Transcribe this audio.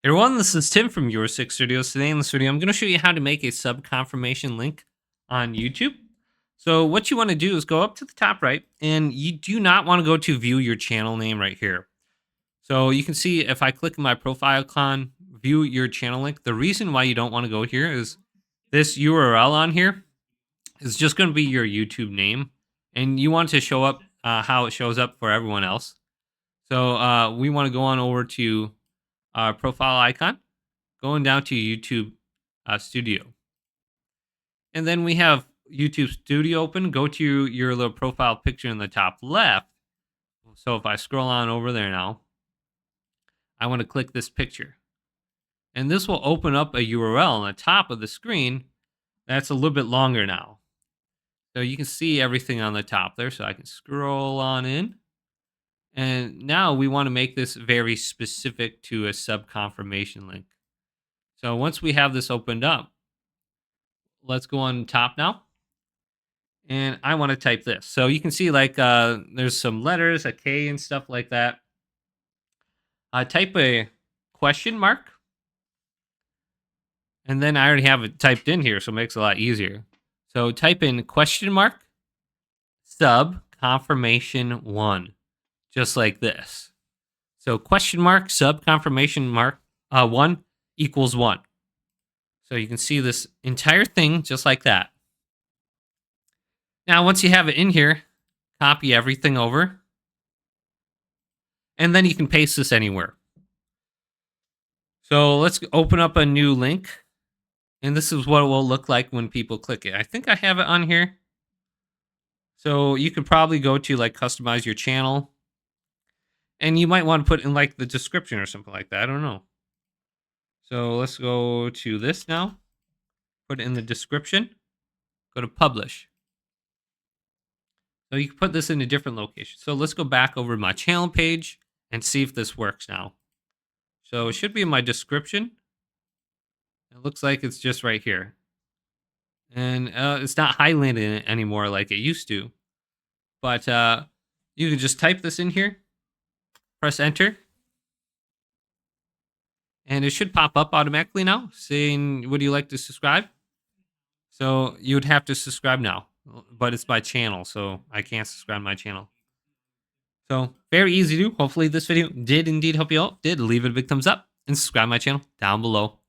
Hey everyone, this is Tim from YourSix Studios. Today in this video, I'm going to show you how to make a sub confirmation link on YouTube. So what you want to do is go up to the top right, and you do not want to go to view your channel name right here. So you can see if I click my profile icon, view your channel link, the reason why you don't want to go here is this URL on here is just going to be your YouTube name, and you want to show up how it shows up for everyone else. So we want to go on over to our profile icon, going down to YouTube Studio. And then we have YouTube Studio open. Go to your little profile picture in the top left. So if I scroll on over there now, I want to click this picture. And this will open up a URL on the top of the screen that's a little bit longer now. So you can see everything on the top there. So I can scroll on in. And now we want to make this very specific to a sub confirmation link. So once we have this opened up, let's go on top now. And I want to type this. So you can see like there's some letters, a K and stuff like that. Type a question mark. And then I already have it typed in here, so it makes it a lot easier. So type in question mark, sub confirmation 1, just like this. So question mark, sub confirmation mark 1 equals 1. So you can see this entire thing just like that. Now, once you have it in here, copy everything over. And then you can paste this anywhere. So let's open up a new link. And this is what it will look like when people click it. I think I have it on here. So you could probably go to like customize your channel. And you might want to put in like the description or something like that. I don't know. So let's go to this now. Put it in the description. Go to publish. So you can put this in a different location. So let's go back over my channel page and see if this works now. So it should be in my description. It looks like it's just right here. And it's not highlighted anymore like it used to. But you can just type this in here. Press enter. And it should pop up automatically now saying, would you like to subscribe? So you would have to subscribe now. But it's my channel, so I can't subscribe to my channel. So very easy to do. Hopefully this video did indeed help you out. Leave it a big thumbs up and subscribe to my channel down below.